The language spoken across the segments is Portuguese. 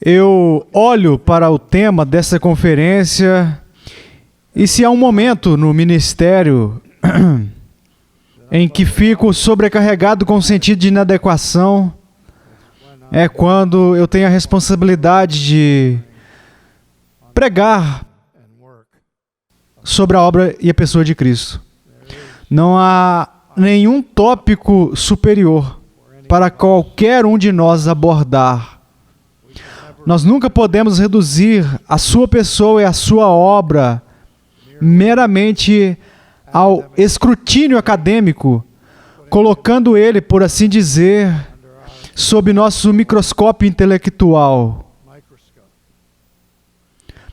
Eu olho para o tema dessa conferência e se há um momento no ministério em que fico sobrecarregado com o sentido de inadequação, é quando eu tenho a responsabilidade de pregar sobre a obra e a pessoa de Cristo. Não há nenhum tópico superior para qualquer um de nós abordar. Nós nunca podemos reduzir a sua pessoa e a sua obra meramente ao escrutínio acadêmico, colocando ele, por assim dizer, sob nosso microscópio intelectual.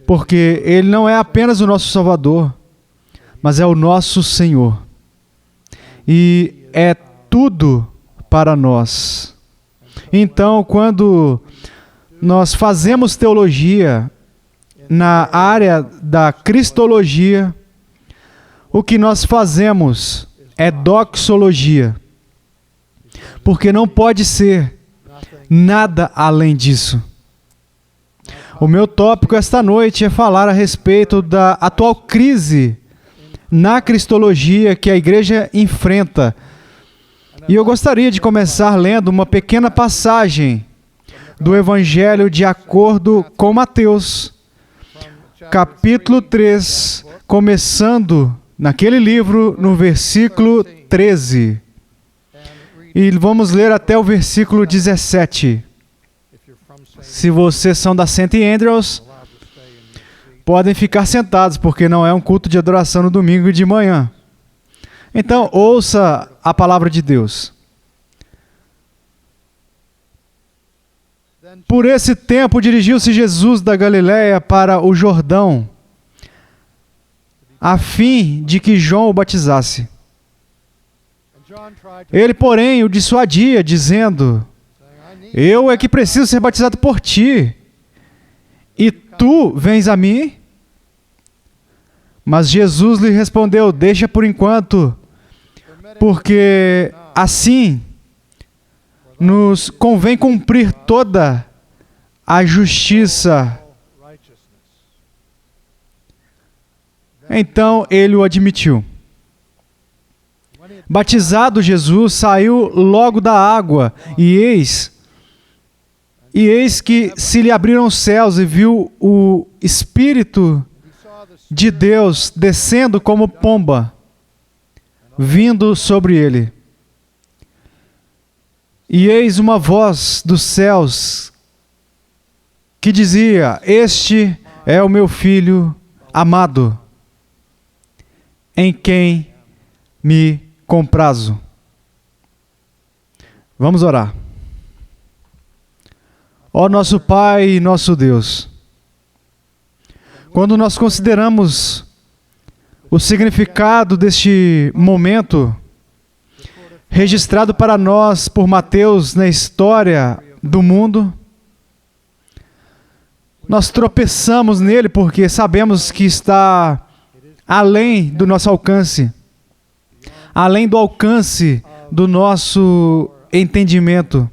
Porque ele não é apenas o nosso Salvador, mas é o nosso Senhor. E é tudo para nós. Então, quando nós fazemos teologia na área da cristologia, o que nós fazemos é doxologia, porque não pode ser nada além disso. O meu tópico esta noite é falar a respeito da atual crise na cristologia que a igreja enfrenta. E eu gostaria de começar lendo uma pequena passagem do Evangelho de acordo com Mateus, capítulo 3, começando naquele livro no versículo 13. E vamos ler até o versículo 17. Se vocês são da St. Andrews, podem ficar sentados, porque não é um culto de adoração no domingo de manhã. Então, ouça a palavra de Deus. Por esse tempo, dirigiu-se Jesus da Galiléia para o Jordão, a fim de que João o batizasse. Ele, porém, o dissuadia, dizendo: Eu é que preciso ser batizado por ti, e tu vens a mim? Mas Jesus lhe respondeu: Deixa por enquanto, porque assim nos convém cumprir toda a justiça. Então ele o admitiu. Batizado Jesus, saiu logo da água, e eis que se lhe abriram os céus, e viu o Espírito de Deus descendo como pomba, vindo sobre ele. E eis uma voz dos céus que dizia: Este é o meu Filho amado, em quem me comprazo. Vamos orar. Ó nosso Pai e nosso Deus, quando nós consideramos o significado deste momento registrado para nós por Mateus na história do mundo, nós tropeçamos nele porque sabemos que está além do nosso alcance, além do alcance do nosso entendimento.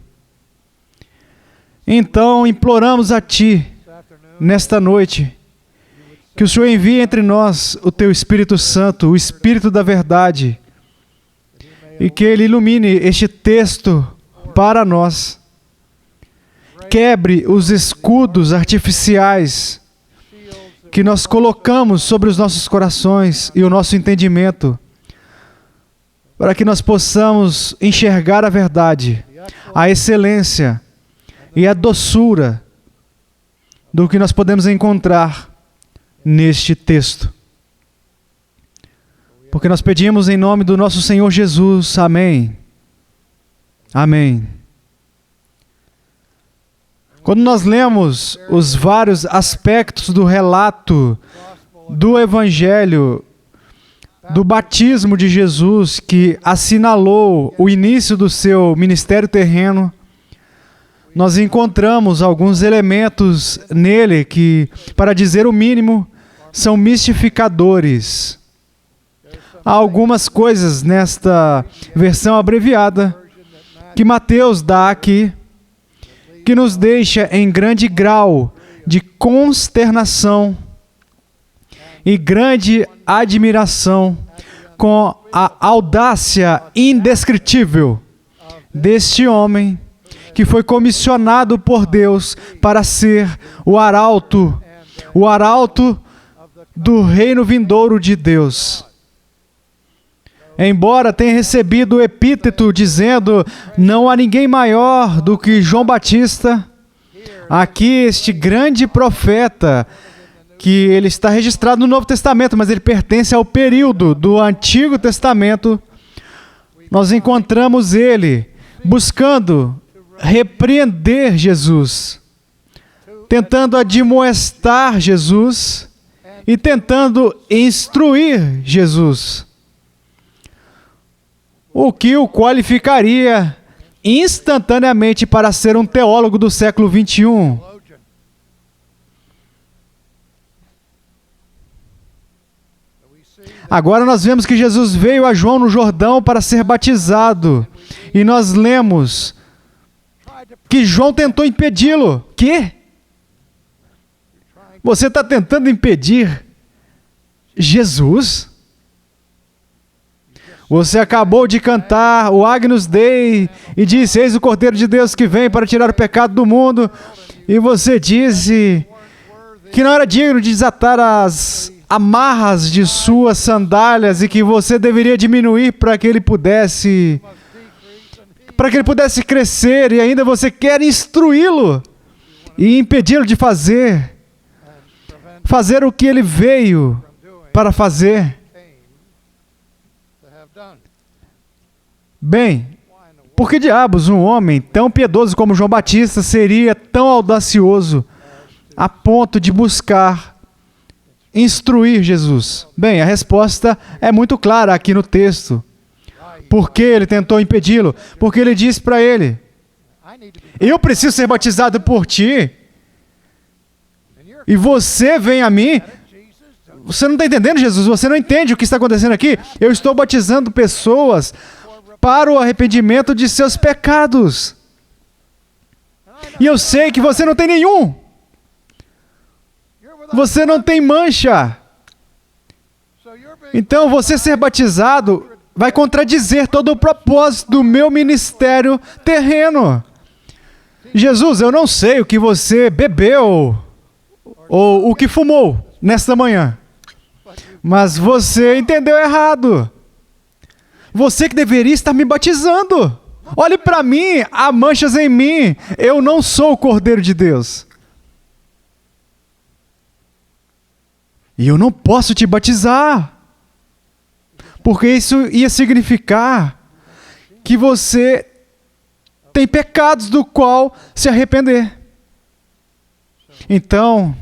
Então, imploramos a Ti, nesta noite, que o Senhor envie entre nós o Teu Espírito Santo, o Espírito da verdade, e que Ele ilumine este texto para nós. Quebre os escudos artificiais que nós colocamos sobre os nossos corações e o nosso entendimento, para que nós possamos enxergar a verdade, a excelência e a doçura do que nós podemos encontrar neste texto. Porque nós pedimos em nome do nosso Senhor Jesus. Amém. Amém. Quando nós lemos os vários aspectos do relato do Evangelho, do batismo de Jesus, que assinalou o início do seu ministério terreno, nós encontramos alguns elementos nele que, para dizer o mínimo, são mistificadores. Há algumas coisas nesta versão abreviada que Mateus dá aqui que nos deixa em grande grau de consternação e grande admiração com a audácia indescritível deste homem que foi comissionado por Deus para ser o arauto do reino vindouro de Deus. Embora tenha recebido o epíteto dizendo: não há ninguém maior do que João Batista, aqui este grande profeta, que ele está registrado no Novo Testamento, mas ele pertence ao período do Antigo Testamento, nós encontramos ele buscando repreender Jesus, tentando admoestar Jesus e tentando instruir Jesus, o que o qualificaria instantaneamente para ser um teólogo do século 21. Agora nós vemos que Jesus veio a João no Jordão para ser batizado. E nós lemos que João tentou impedi-lo. Quê? Você está tentando impedir Jesus? Você acabou de cantar o Agnus Dei e disse: eis o Cordeiro de Deus que vem para tirar o pecado do mundo. E você disse que não era digno de desatar as amarras de suas sandálias e que você deveria diminuir para que ele pudesse crescer, e ainda você quer instruí-lo e impedi-lo de fazer o que ele veio para fazer. Bem, por que diabos um homem tão piedoso como João Batista seria tão audacioso a ponto de buscar instruir Jesus? Bem, a resposta é muito clara aqui no texto. Por que ele tentou impedi-lo? Porque ele disse para ele: eu preciso ser batizado por ti, e você vem a mim? Você não está entendendo, Jesus? Você não entende o que está acontecendo aqui? Eu estou batizando pessoas para o arrependimento de seus pecados. E eu sei que você não tem nenhum. Você não tem mancha. Então, você ser batizado vai contradizer todo o propósito do meu ministério terreno. Jesus, eu não sei o que você bebeu ou o que fumou nesta manhã, mas você entendeu errado. Você que deveria estar me batizando. Olhe para mim, há manchas em mim. Eu não sou o Cordeiro de Deus. E eu não posso te batizar, porque isso ia significar que você tem pecados do qual se arrepender. Então,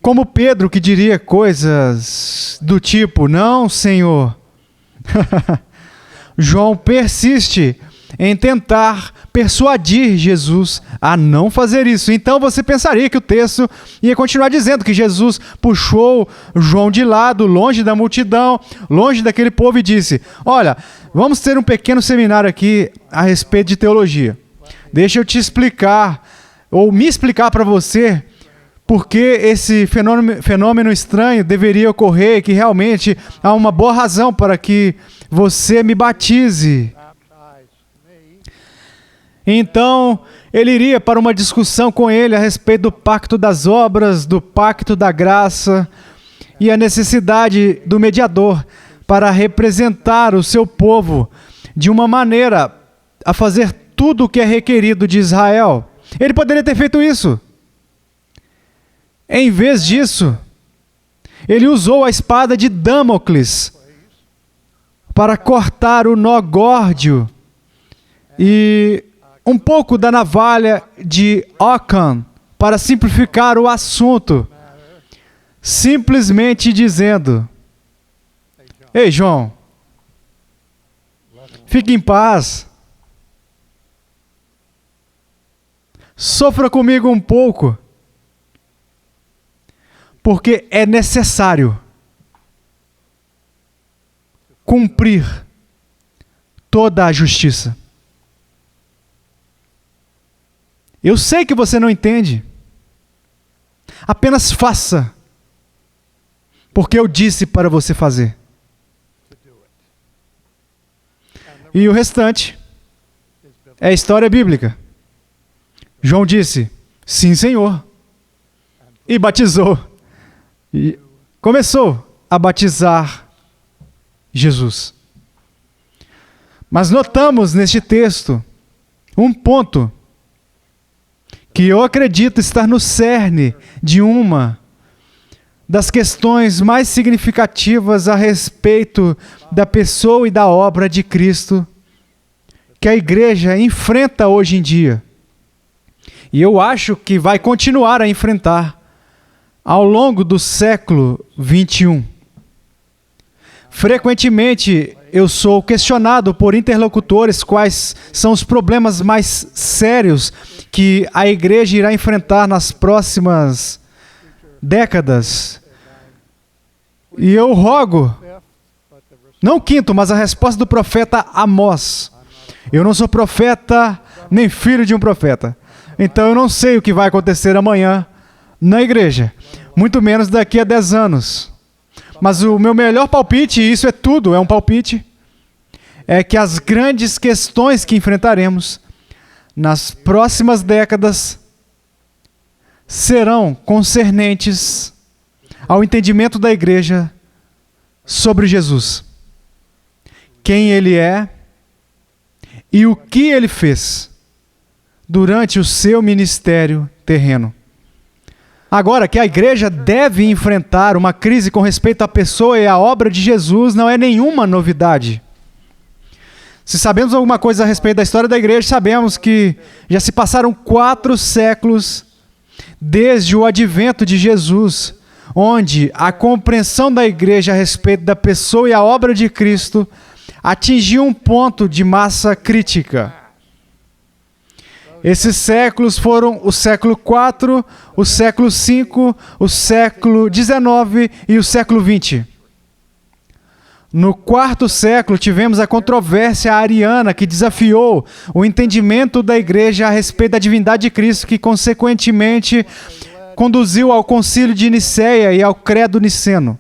como Pedro, que diria coisas do tipo: não, Senhor, João persiste em tentar persuadir Jesus a não fazer isso. Então você pensaria que o texto ia continuar dizendo que Jesus puxou João de lado, longe da multidão, longe daquele povo, e disse: olha, vamos ter um pequeno seminário aqui a respeito de teologia. Deixa eu te explicar, ou me explicar para você, porque esse fenômeno estranho deveria ocorrer, que realmente há uma boa razão para que você me batize. Então, ele iria para uma discussão com ele a respeito do pacto das obras, do pacto da graça e a necessidade do mediador para representar o seu povo de uma maneira a fazer tudo o que é requerido de Israel. Ele poderia ter feito isso. Em vez disso, ele usou a espada de Damocles para cortar o nó górdio e um pouco da navalha de Ockham para simplificar o assunto, simplesmente dizendo: ei, João, fique em paz, sofra comigo um pouco, porque é necessário cumprir toda a justiça. Eu sei que você não entende. Apenas faça, porque eu disse para você fazer. E o restante é história bíblica. João disse, sim, Senhor, e batizou. E começou a batizar Jesus. Mas notamos neste texto um ponto que eu acredito estar no cerne de uma das questões mais significativas a respeito da pessoa e da obra de Cristo que a igreja enfrenta hoje em dia. E eu acho que vai continuar a enfrentar ao longo do século 21. Frequentemente, eu sou questionado por interlocutores quais são os problemas mais sérios que a igreja irá enfrentar nas próximas décadas. E eu rogo, não o quinto, mas a resposta do profeta Amós. Eu não sou profeta, nem filho de um profeta. Então eu não sei o que vai acontecer amanhã na igreja, muito menos daqui a 10 anos. Mas o meu melhor palpite, e isso é tudo, é um palpite, é que as grandes questões que enfrentaremos nas próximas décadas serão concernentes ao entendimento da igreja sobre Jesus. Quem ele é e o que ele fez durante o seu ministério terreno. Agora, que a igreja deve enfrentar uma crise com respeito à pessoa e à obra de Jesus não é nenhuma novidade. Se sabemos alguma coisa a respeito da história da igreja, sabemos que já se passaram 4 séculos desde o advento de Jesus, onde a compreensão da igreja a respeito da pessoa e a obra de Cristo atingiu um ponto de massa crítica. Esses séculos foram o século IV, o século V, o século XIX e o século XX. No 4º século, tivemos a controvérsia ariana que desafiou o entendimento da igreja a respeito da divindade de Cristo, que consequentemente conduziu ao concílio de Nicéia e ao credo niceno.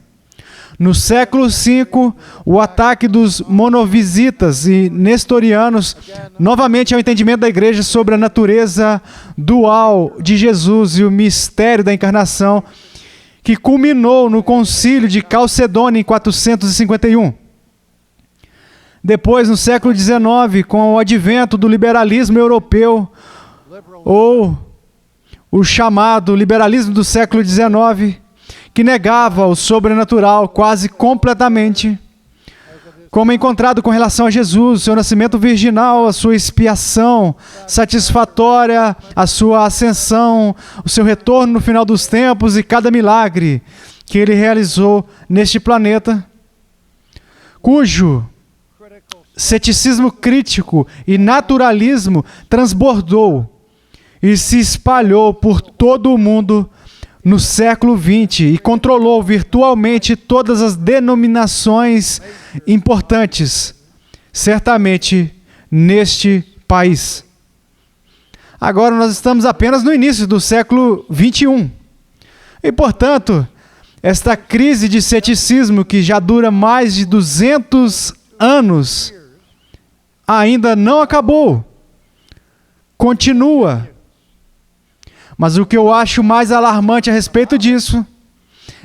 No século V, o ataque dos monovisitas e nestorianos, novamente ao entendimento da igreja sobre a natureza dual de Jesus e o mistério da encarnação, que culminou no concílio de Calcedônia em 451. Depois, no século XIX, com o advento do liberalismo europeu, ou o chamado liberalismo do século XIX, que negava o sobrenatural quase completamente, como encontrado com relação a Jesus, seu nascimento virginal, a sua expiação satisfatória, a sua ascensão, o seu retorno no final dos tempos e cada milagre que ele realizou neste planeta, cujo ceticismo crítico e naturalismo transbordou e se espalhou por todo o mundo no século XX e controlou virtualmente todas as denominações importantes, certamente neste país. Agora nós estamos apenas no início do século XXI. E, portanto, esta crise de ceticismo que já dura mais de 200 anos ainda não acabou. Continua. Mas o que eu acho mais alarmante a respeito disso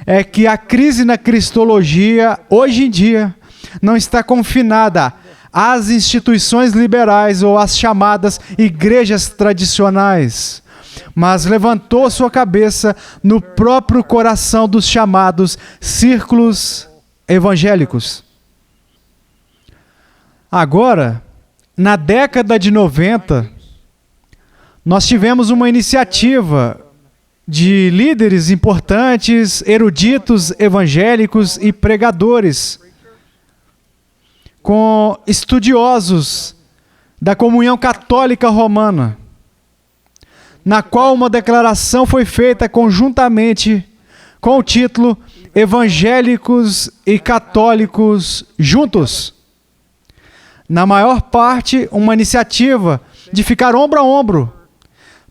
é que a crise na cristologia, hoje em dia, não está confinada às instituições liberais ou às chamadas igrejas tradicionais, mas levantou sua cabeça no próprio coração dos chamados círculos evangélicos. Agora, na década de 90, nós tivemos uma iniciativa de líderes importantes, eruditos evangélicos e pregadores, com estudiosos da comunhão católica romana, na qual uma declaração foi feita conjuntamente com o título Evangélicos e Católicos Juntos. Na maior parte, uma iniciativa de ficar ombro a ombro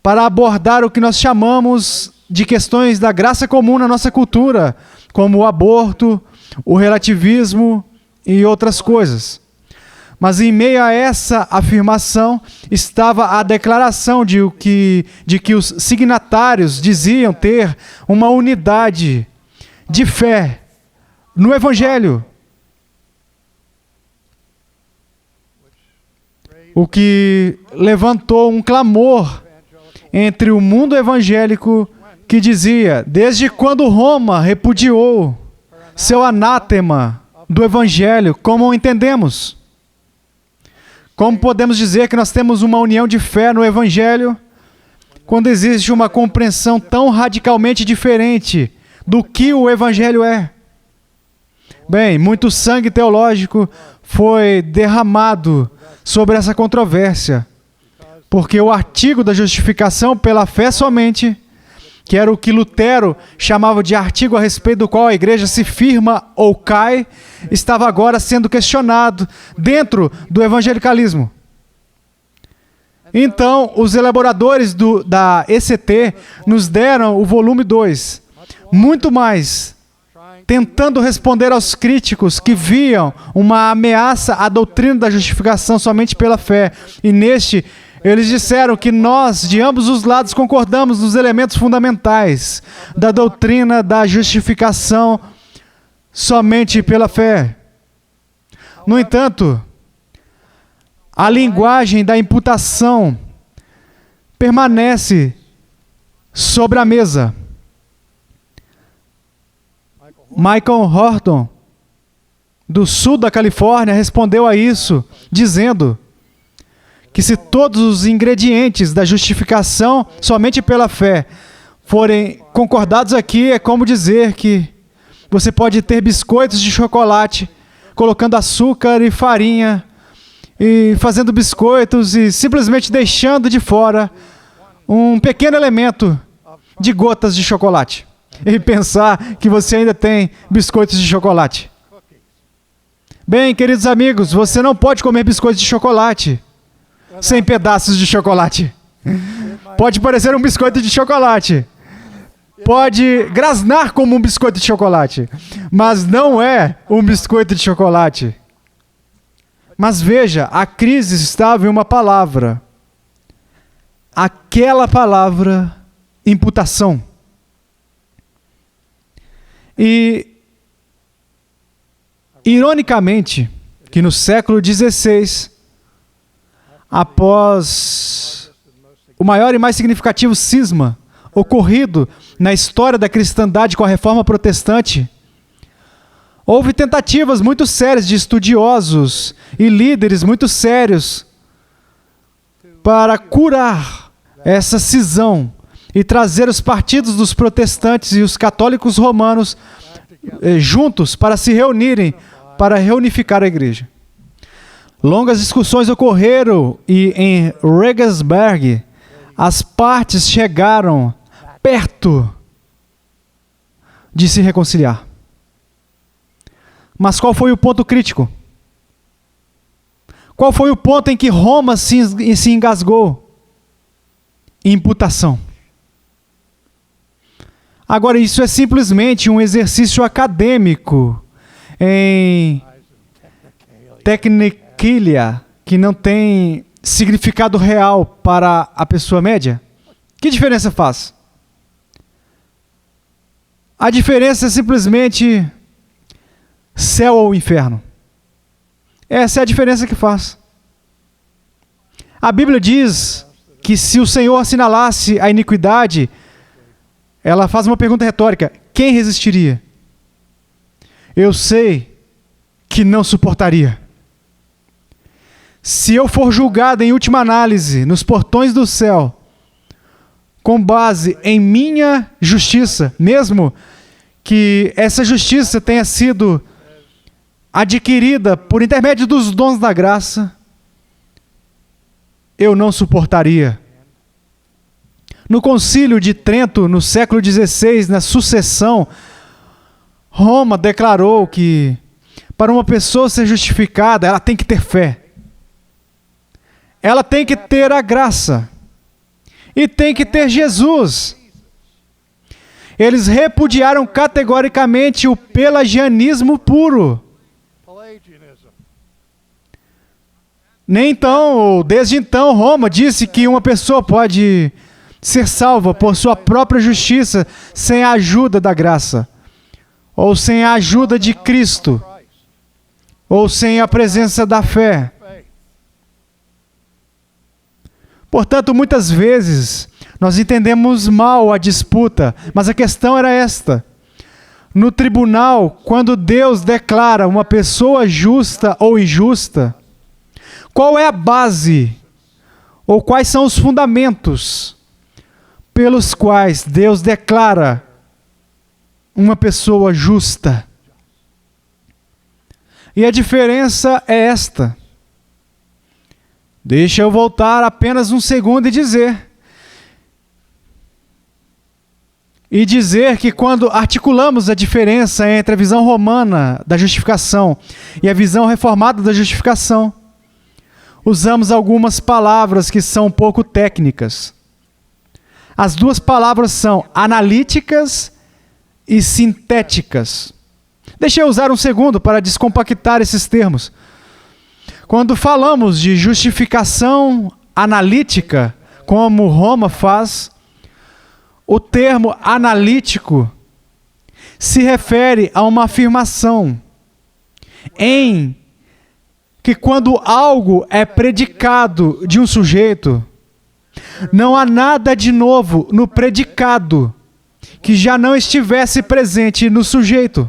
para abordar o que nós chamamos de questões da graça comum na nossa cultura, como o aborto, o relativismo e outras coisas. Mas em meio a essa afirmação estava a declaração de que os signatários diziam ter uma unidade de fé no Evangelho. O que levantou um clamor entre o mundo evangélico que dizia: desde quando Roma repudiou seu anátema do Evangelho, como o entendemos? Como podemos dizer que nós temos uma união de fé no Evangelho quando existe uma compreensão tão radicalmente diferente do que o Evangelho é? Bem, muito sangue teológico foi derramado sobre essa controvérsia, porque o artigo da justificação pela fé somente, que era o que Lutero chamava de artigo a respeito do qual a igreja se firma ou cai, estava agora sendo questionado dentro do evangelicalismo. Então, os elaboradores da ECT nos deram o volume 2, muito mais, tentando responder aos críticos que viam uma ameaça à doutrina da justificação somente pela fé. E neste, eles disseram que nós, de ambos os lados, concordamos nos elementos fundamentais da doutrina da justificação somente pela fé. No entanto, a linguagem da imputação permanece sobre a mesa. Michael Horton, do sul da Califórnia, respondeu a isso, dizendo que se todos os ingredientes da justificação somente pela fé forem concordados aqui, é como dizer que você pode ter biscoitos de chocolate, colocando açúcar e farinha, e fazendo biscoitos e simplesmente deixando de fora um pequeno elemento de gotas de chocolate. E pensar que você ainda tem biscoitos de chocolate. Bem, queridos amigos, você não pode comer biscoitos de chocolate sem pedaços de chocolate. Pode parecer um biscoito de chocolate. Pode grasnar como um biscoito de chocolate. Mas não é um biscoito de chocolate. Mas veja, a crise estava em uma palavra. Aquela palavra, imputação. E, ironicamente, que no século XVI, após o maior e mais significativo cisma ocorrido na história da cristandade com a Reforma Protestante, houve tentativas muito sérias de estudiosos e líderes muito sérios para curar essa cisão e trazer os partidos dos protestantes e os católicos romanos juntos para se reunirem, para reunificar a igreja. Longas discussões ocorreram e em Regensburg as partes chegaram perto de se reconciliar. Mas qual foi o ponto crítico? Qual foi o ponto em que Roma se engasgou? Imputação. Agora, isso é simplesmente um exercício acadêmico em tecniquilha que não tem significado real para a pessoa média? Que diferença faz? A diferença é simplesmente céu ou inferno. Essa é a diferença que faz. A Bíblia diz que se o Senhor assinalasse a iniquidade, ela faz uma pergunta retórica: quem resistiria? Eu sei que não suportaria. Se eu for julgado em última análise nos portões do céu, com base em minha justiça, mesmo que essa justiça tenha sido adquirida por intermédio dos dons da graça, eu não suportaria. No Concílio de Trento, no século XVI, na sucessão, Roma declarou que para uma pessoa ser justificada, ela tem que ter fé. Ela tem que ter a graça. E tem que ter Jesus. Eles repudiaram categoricamente o pelagianismo puro. Nem então, ou desde então, Roma disse que uma pessoa pode ser salva por sua própria justiça sem a ajuda da graça, ou sem a ajuda de Cristo, ou sem a presença da fé. Portanto, muitas vezes, nós entendemos mal a disputa, mas a questão era esta. No tribunal, quando Deus declara uma pessoa justa ou injusta, qual é a base, ou quais são os fundamentos pelos quais Deus declara uma pessoa justa? E a diferença é esta. Deixa eu voltar apenas um segundo e dizer que quando articulamos a diferença entre a visão romana da justificação e a visão reformada da justificação, usamos algumas palavras que são um pouco técnicas. As duas palavras são analíticas e sintéticas. Deixa eu usar um segundo para descompactar esses termos. Quando falamos de justificação analítica, como Roma faz, o termo analítico se refere a uma afirmação em que quando algo é predicado de um sujeito, não há nada de novo no predicado que já não estivesse presente no sujeito.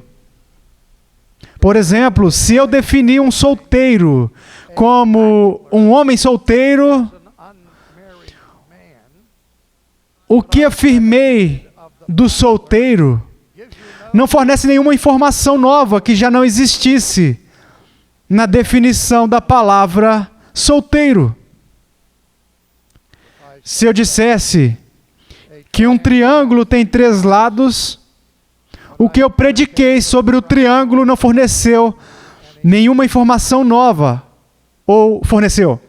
Por exemplo, se eu definir um solteiro como um homem solteiro, o que afirmei do solteiro não fornece nenhuma informação nova que já não existisse na definição da palavra solteiro. Se eu dissesse que um triângulo tem 3 lados, o que eu prediquei sobre o triângulo não forneceu nenhuma informação nova. Ou forneceu?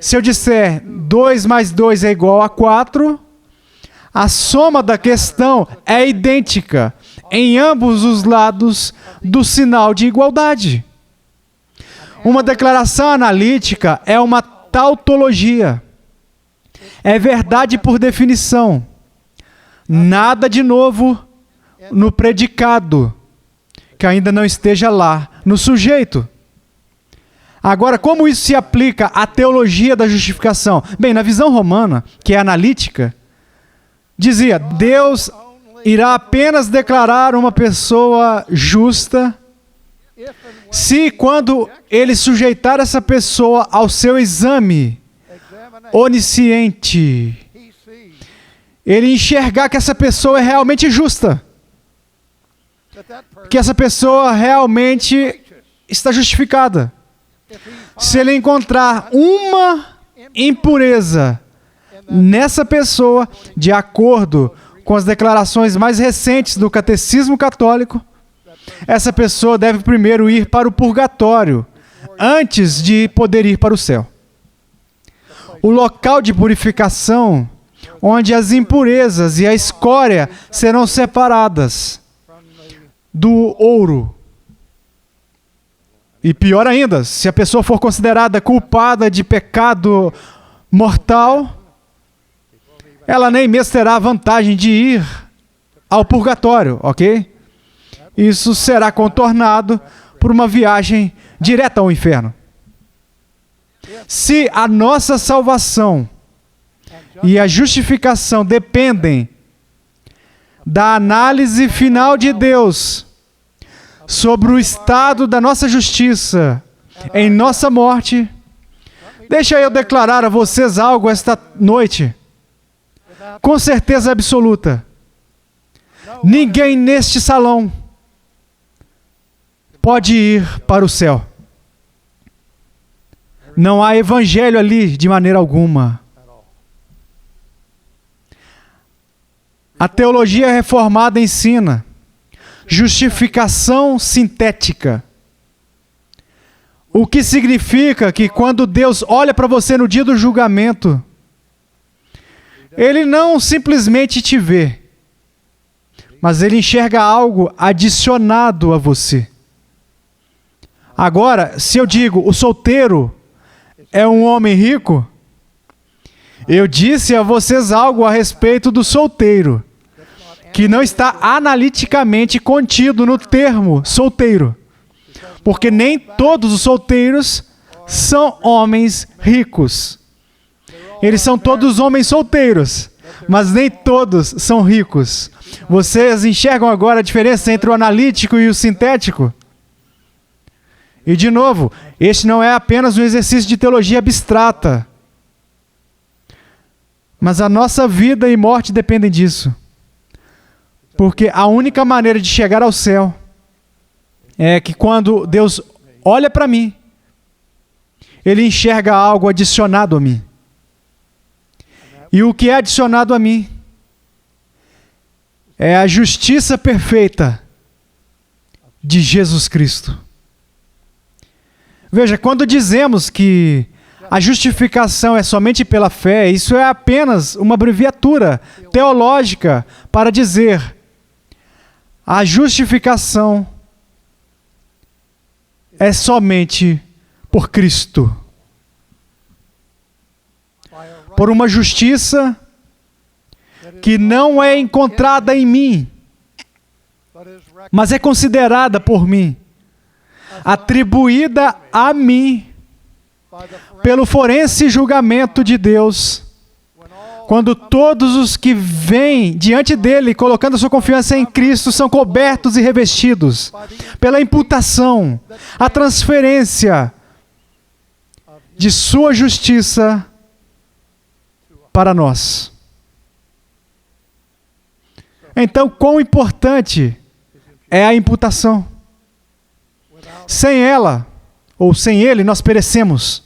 Se eu disser 2 mais 2 é igual a 4, a soma da questão é idêntica em ambos os lados do sinal de igualdade. Uma declaração analítica é uma tautologia. É verdade por definição. Nada de novo no predicado, que ainda não esteja lá no sujeito. Agora, como isso se aplica à teologia da justificação? Bem, na visão romana, que é analítica, dizia, Deus irá apenas declarar uma pessoa justa se, quando ele sujeitar essa pessoa ao seu exame onisciente, ele enxergar que essa pessoa é realmente justa, que essa pessoa realmente está justificada. Se ele encontrar uma impureza nessa pessoa, de acordo com as declarações mais recentes do Catecismo Católico, essa pessoa deve primeiro ir para o purgatório, antes de poder ir para o céu. O local de purificação, onde as impurezas e a escória serão separadas do ouro. E pior ainda, se a pessoa for considerada culpada de pecado mortal, ela nem mesmo terá a vantagem de ir ao purgatório, ok? Isso será contornado por uma viagem direta ao inferno. Se a nossa salvação e a justificação dependem da análise final de Deus sobre o estado da nossa justiça em nossa morte, deixa eu declarar a vocês algo esta noite, com certeza absoluta. Ninguém neste salão pode ir para o céu. Não há evangelho ali de maneira alguma. A teologia reformada ensina justificação sintética. O que significa que quando Deus olha para você no dia do julgamento, Ele não simplesmente te vê, mas ele enxerga algo adicionado a você. Agora, se eu digo, o solteiro é um homem rico, eu disse a vocês algo a respeito do solteiro, que não está analiticamente contido no termo solteiro. Porque nem todos os solteiros são homens ricos. Eles são todos homens solteiros, mas nem todos são ricos. Vocês enxergam agora a diferença entre o analítico e o sintético? E de novo, este não é apenas um exercício de teologia abstrata, mas a nossa vida e morte dependem disso. Porque a única maneira de chegar ao céu é que quando Deus olha para mim, Ele enxerga algo adicionado a mim. E o que é adicionado a mim é a justiça perfeita de Jesus Cristo. Veja, quando dizemos que a justificação é somente pela fé, isso é apenas uma abreviatura teológica para dizer a justificação é somente por Cristo. Por uma justiça que não é encontrada em mim, mas é considerada por mim, atribuída a mim pelo forense julgamento de Deus, quando todos os que vêm diante dele, colocando a sua confiança em Cristo, são cobertos e revestidos pela imputação, a transferência de sua justiça para nós. Então, quão importante é a imputação? Sem ela, ou sem ele, nós perecemos.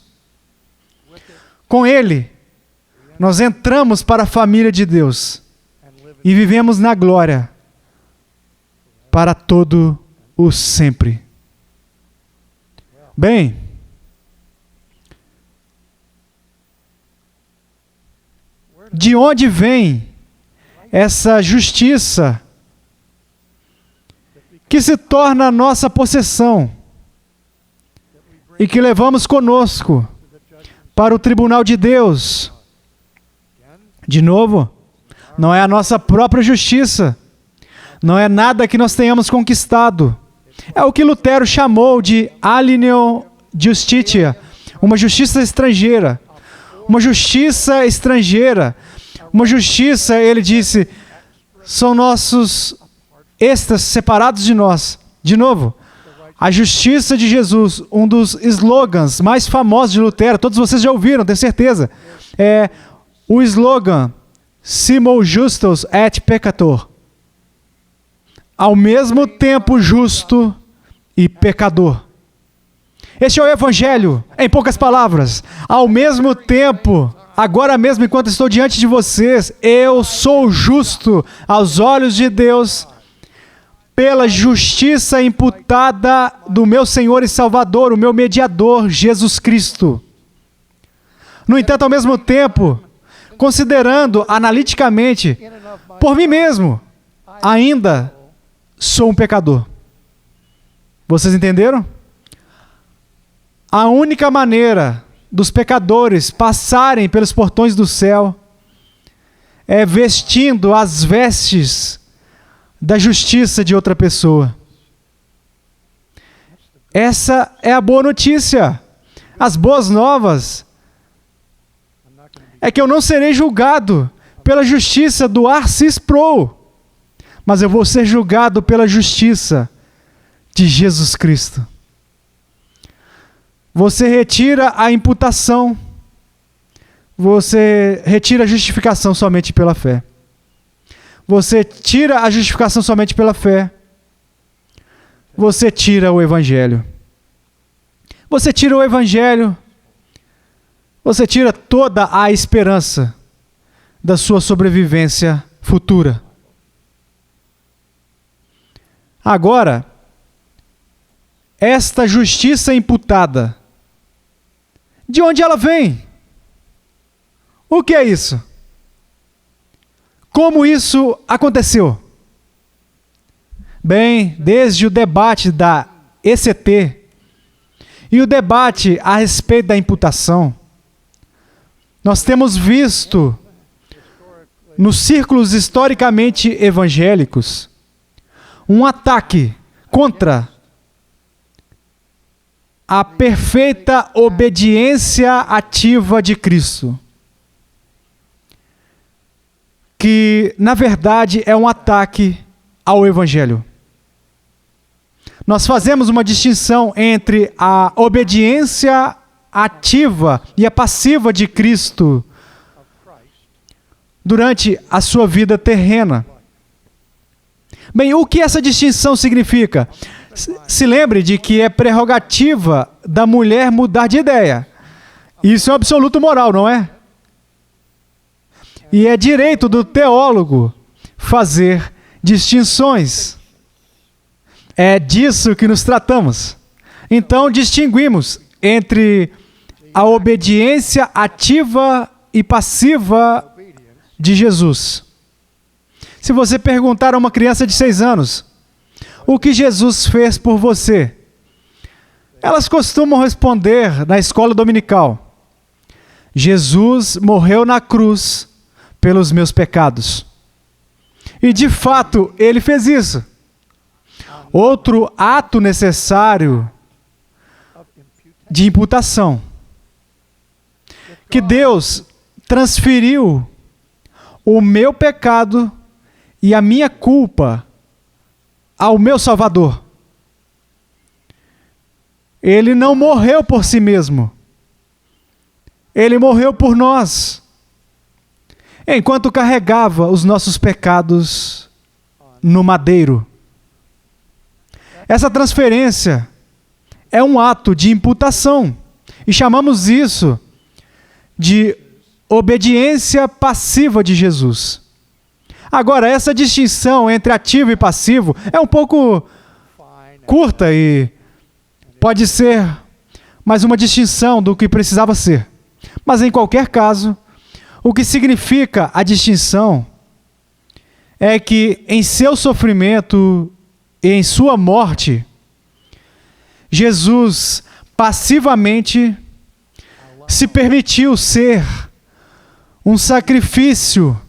Com ele, nós entramos para a família de Deus e vivemos na glória para todo o sempre. Bem, de onde vem essa justiça que se torna a nossa possessão e que levamos conosco para o tribunal de Deus? De novo, não é a nossa própria justiça, não é nada que nós tenhamos conquistado. É o que Lutero chamou de alienio justitia, uma justiça estrangeira. Uma justiça estrangeira. Uma justiça, ele disse, são nossos extras separados de nós. De novo, a justiça de Jesus, um dos slogans mais famosos de Lutero, todos vocês já ouviram, tenho certeza, é o slogan Simul justus et peccator. Ao mesmo tempo justo e pecador. Este é o Evangelho, em poucas palavras. Ao mesmo tempo, agora mesmo, enquanto estou diante de vocês, eu sou justo aos olhos de Deus pela justiça imputada do meu Senhor e Salvador, o meu mediador, Jesus Cristo. No entanto, ao mesmo tempo, considerando analiticamente, por mim mesmo, ainda sou um pecador. Vocês entenderam? A única maneira dos pecadores passarem pelos portões do céu é vestindo as vestes da justiça de outra pessoa. Essa é a boa notícia. As boas novas é que eu não serei julgado pela justiça do Arcis Pro, mas eu vou ser julgado pela justiça de Jesus Cristo. Você retira a imputação, você retira a justificação somente pela fé. Você tira a justificação somente pela fé. Você tira o Evangelho. Você tira o Evangelho. Você tira toda a esperança da sua sobrevivência futura. Agora, esta justiça imputada, de onde ela vem? O que é isso? Como isso aconteceu? Bem, desde o debate da ECT e o debate a respeito da imputação, nós temos visto nos círculos historicamente evangélicos um ataque contra a perfeita obediência ativa de Cristo, que na verdade é um ataque ao Evangelho. Nós fazemos uma distinção entre a obediência ativa e a passiva de Cristo durante a sua vida terrena. Bem, o que essa distinção significa? Se lembre de que é prerrogativa da mulher mudar de ideia. Isso é um absoluto moral, não é? E é direito do teólogo fazer distinções. É disso que nos tratamos. Então, distinguimos entre a obediência ativa e passiva de Jesus. Se você perguntar a uma criança de 6 anos, o que Jesus fez por você? Elas costumam responder na escola dominical: Jesus morreu na cruz pelos meus pecados. E de fato, ele fez isso. Outro ato necessário de imputação, que Deus transferiu o meu pecado e a minha culpa ao meu Salvador. Ele não morreu por si mesmo. Ele morreu por nós, enquanto carregava os nossos pecados no madeiro. Essa transferência é um ato de imputação, e chamamos isso de obediência passiva de Jesus. Agora, essa distinção entre ativo e passivo é um pouco curta e pode ser mais uma distinção do que precisava ser. Mas, em qualquer caso, o que significa a distinção é que em seu sofrimento e em sua morte, Jesus passivamente se permitiu ser um sacrifício,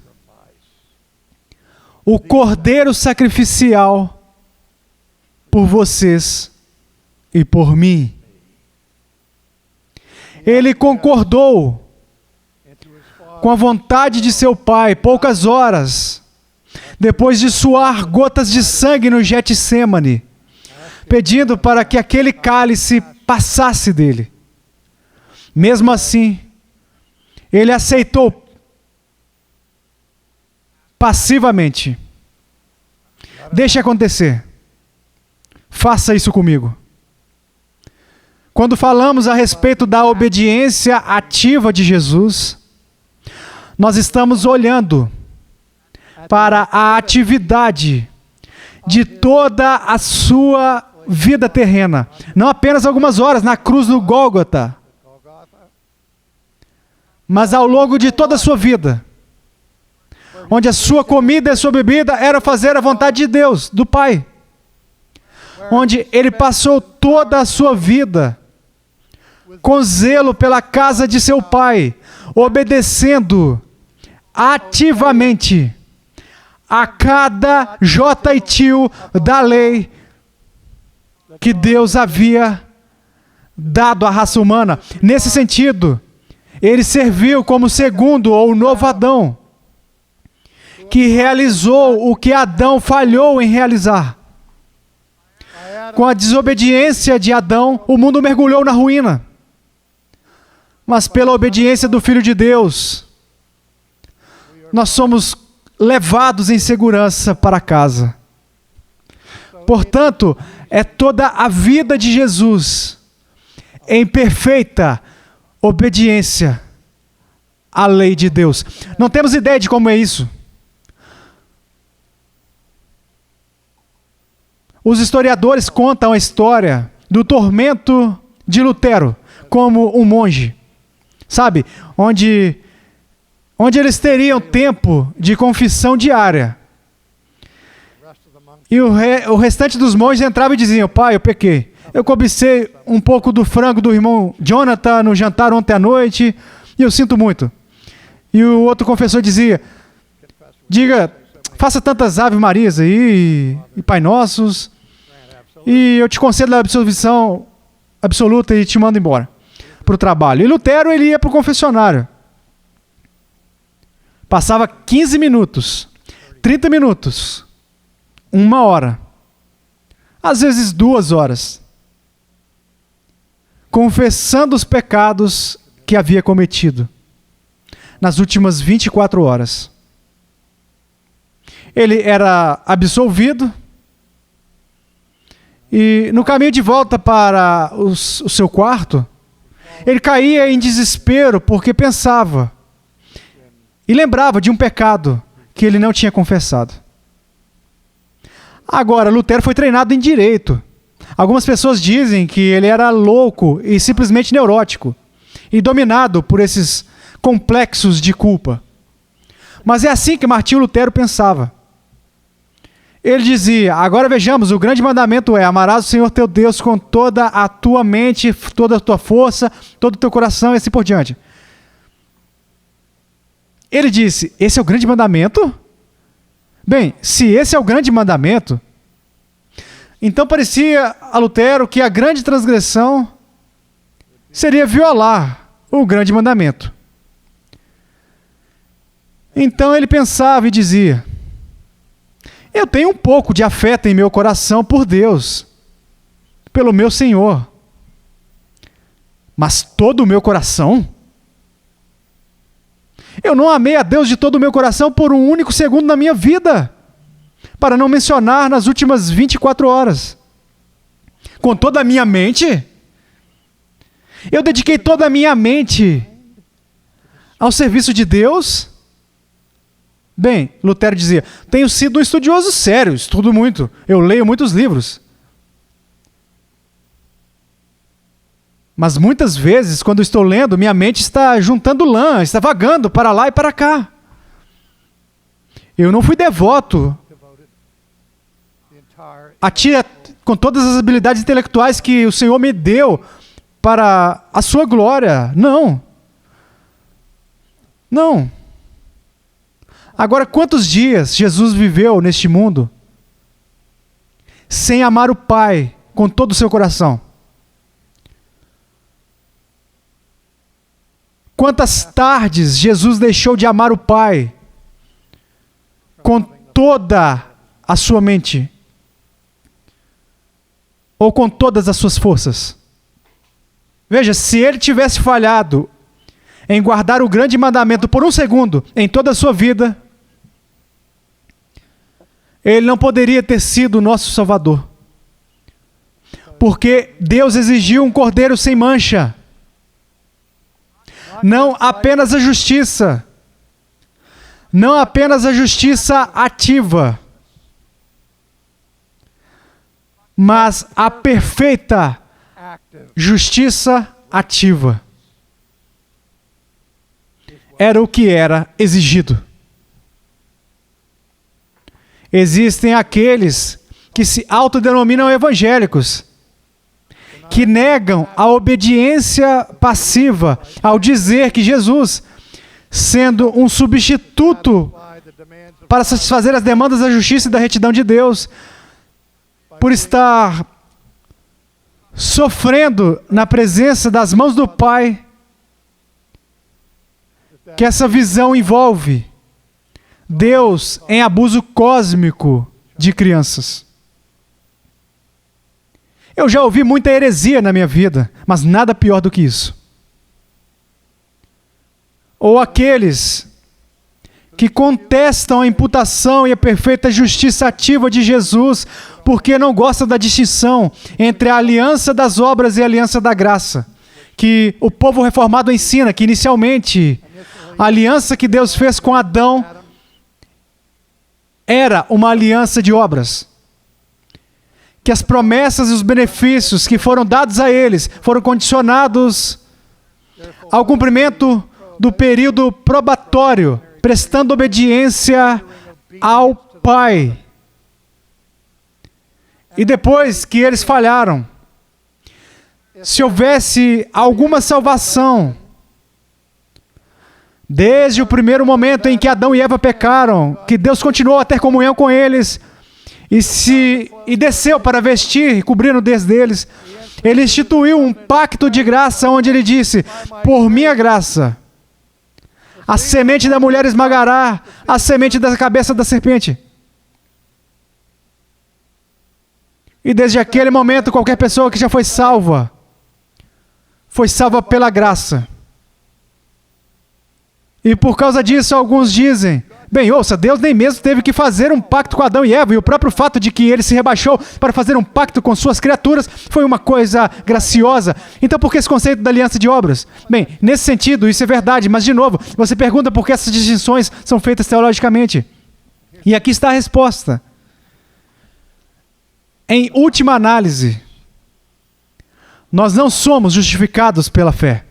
o cordeiro sacrificial por vocês e por mim. Ele concordou com a vontade de seu Pai poucas horas depois de suar gotas de sangue no Getsêmani, pedindo para que aquele cálice passasse dele. Mesmo assim, ele aceitou passivamente. Deixe acontecer. Faça isso comigo. Quando falamos a respeito da obediência ativa de Jesus, nós estamos olhando para a atividade de toda a sua vida terrena. Não apenas algumas horas na cruz do Gólgota, mas ao longo de toda a sua vida, onde a sua comida e a sua bebida era fazer a vontade de Deus, do Pai. Onde ele passou toda a sua vida com zelo pela casa de seu Pai, obedecendo ativamente a cada jeitinho da lei que Deus havia dado à raça humana. Nesse sentido, ele serviu como segundo ou novo Adão, que realizou o que Adão falhou em realizar. Com a desobediência de Adão, o mundo mergulhou na ruína. Mas pela obediência do Filho de Deus, nós somos levados em segurança para casa. Portanto, é toda a vida de Jesus em perfeita obediência à lei de Deus. Não temos ideia de como é isso. Os historiadores contam a história do tormento de Lutero como um monge. Sabe? Onde onde eles teriam tempo de confissão diária. E o restante dos monges entravam e diziam: pai, eu pequei. Eu cobicei um pouco do frango do irmão Jonathan no jantar ontem à noite e eu sinto muito. E o outro confessor dizia: diga, faça tantas Ave Marias aí e Pai Nossos e eu te concedo a absolvição absoluta e te mando embora para o trabalho. E Lutero, ele ia para o confessionário. Passava 15 minutos, 30 minutos, 1 hora, às vezes 2 horas, confessando os pecados que havia cometido nas últimas 24 horas. Ele era absolvido e no caminho de volta para o seu quarto, ele caía em desespero porque pensava e lembrava de um pecado que ele não tinha confessado. Agora, Lutero foi treinado em direito. Algumas pessoas dizem que ele era louco e simplesmente neurótico e dominado por esses complexos de culpa. Mas é assim que Martinho Lutero pensava. Ele dizia: agora vejamos, o grande mandamento é: amarás o Senhor teu Deus com toda a tua mente, toda a tua força, todo o teu coração e assim por diante. Ele disse: esse é o grande mandamento? Bem, se esse é o grande mandamento, então parecia a Lutero que a grande transgressão seria violar o grande mandamento. Então ele pensava e dizia: eu tenho um pouco de afeto em meu coração por Deus, pelo meu Senhor. Mas todo o meu coração? Eu não amei a Deus de todo o meu coração por um único segundo na minha vida, para não mencionar nas últimas 24 horas. Com toda a minha mente? Eu dediquei toda a minha mente ao serviço de Deus? Bem, Lutero dizia: tenho sido um estudioso sério, estudo muito, eu leio muitos livros. Mas muitas vezes, quando estou lendo, minha mente está juntando lã, está vagando para lá e para cá. Eu não fui devoto a ti com todas as habilidades intelectuais que o Senhor me deu para a sua glória. Não. Não. Agora, quantos dias Jesus viveu neste mundo sem amar o Pai com todo o seu coração? Quantas tardes Jesus deixou de amar o Pai com toda a sua mente? Ou com todas as suas forças? Veja, se ele tivesse falhado em guardar o grande mandamento por um segundo em toda a sua vida, ele não poderia ter sido o nosso Salvador. Porque Deus exigiu um cordeiro sem mancha. Não apenas a justiça. Não apenas a justiça ativa, mas a perfeita justiça ativa. Era o que era exigido. Existem aqueles que se autodenominam evangélicos, que negam a obediência passiva ao dizer que Jesus, sendo um substituto para satisfazer as demandas da justiça e da retidão de Deus, por estar sofrendo na presença das mãos do Pai, que essa visão envolve Deus em abuso cósmico de crianças. Eu já ouvi muita heresia na minha vida, mas nada pior do que isso. Ou aqueles que contestam a imputação e a perfeita justiça ativa de Jesus, porque não gostam da distinção entre a aliança das obras e a aliança da graça, que o povo reformado ensina que inicialmente a aliança que Deus fez com Adão era uma aliança de obras. Que as promessas e os benefícios que foram dados a eles foram condicionados ao cumprimento do período probatório, prestando obediência ao Pai. E depois que eles falharam, se houvesse alguma salvação, desde o primeiro momento em que Adão e Eva pecaram, que Deus continuou a ter comunhão com eles, e desceu para vestir e cobrir nudez deles, Ele instituiu um pacto de graça, onde Ele disse: por minha graça, a semente da mulher esmagará a semente da cabeça da serpente. E desde aquele momento, qualquer pessoa que já foi salva pela graça. E por causa disso, alguns dizem: bem, ouça, Deus nem mesmo teve que fazer um pacto com Adão e Eva, e o próprio fato de que ele se rebaixou para fazer um pacto com suas criaturas foi uma coisa graciosa. Então por que esse conceito da aliança de obras? Bem, nesse sentido, isso é verdade, mas de novo, você pergunta por que essas distinções são feitas teologicamente. E aqui está a resposta. Em última análise, nós não somos justificados pela fé.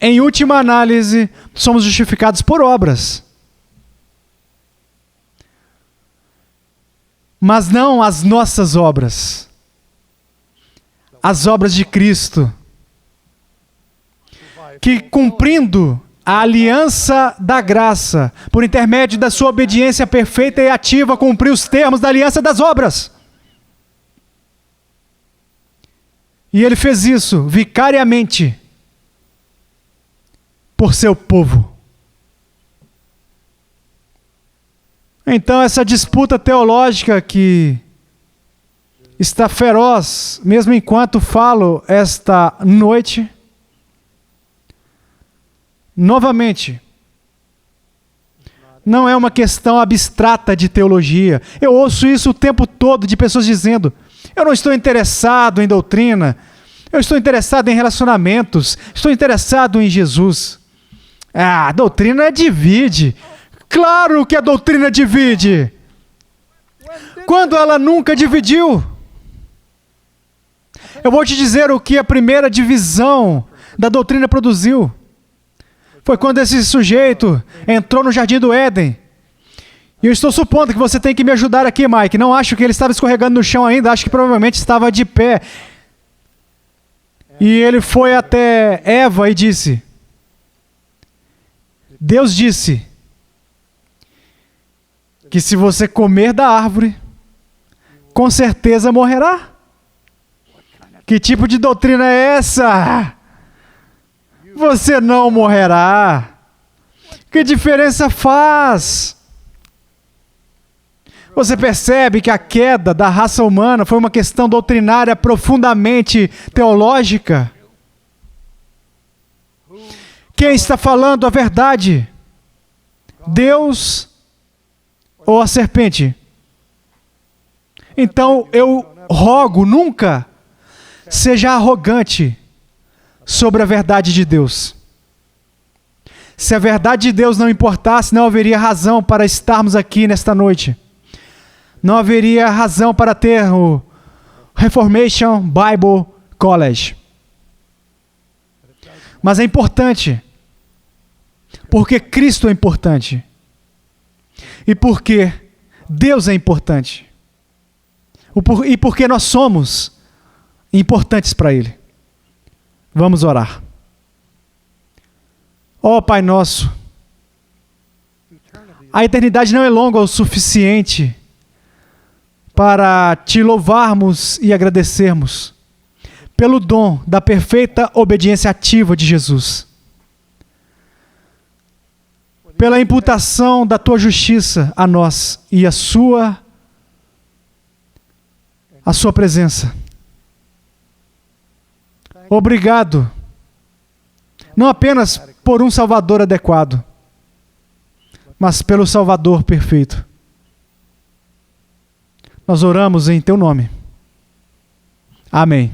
Em última análise, somos justificados por obras. Mas não as nossas obras. As obras de Cristo. Que, cumprindo a aliança da graça, por intermédio da sua obediência perfeita e ativa, cumpriu os termos da aliança das obras. E Ele fez isso vicariamente por seu povo. Então, essa disputa teológica que está feroz, mesmo enquanto falo esta noite, novamente, não é uma questão abstrata de teologia. Eu ouço isso o tempo todo de pessoas dizendo: eu não estou interessado em doutrina, eu estou interessado em relacionamentos, estou interessado em Jesus. Ah, a doutrina divide. Claro que a doutrina divide. Quando ela nunca dividiu? Eu vou te dizer o que a primeira divisão da doutrina produziu. Foi quando esse sujeito entrou no Jardim do Éden. E eu estou supondo que você tem que me ajudar aqui, Mike. Não acho que ele estava escorregando no chão ainda, acho que provavelmente estava de pé. E ele foi até Eva e disse: Deus disse que se você comer da árvore, com certeza morrerá. Que tipo de doutrina é essa? Você não morrerá. Que diferença faz? Você percebe que a queda da raça humana foi uma questão doutrinária profundamente teológica? Quem está falando a verdade? Deus ou a serpente? Então eu rogo, nunca seja arrogante sobre a verdade de Deus. Se a verdade de Deus não importasse, não haveria razão para estarmos aqui nesta noite. Não haveria razão para ter o Reformation Bible College. Mas é importante, porque Cristo é importante. E porque Deus é importante. E porque nós somos importantes para Ele. Vamos orar. Ó Pai nosso, a eternidade não é longa o suficiente para te louvarmos e agradecermos pelo dom da perfeita obediência ativa de Jesus, pela imputação da tua justiça a nós e a sua presença. Obrigado, não apenas por um Salvador adequado, mas pelo Salvador perfeito. Nós oramos em teu nome. Amém.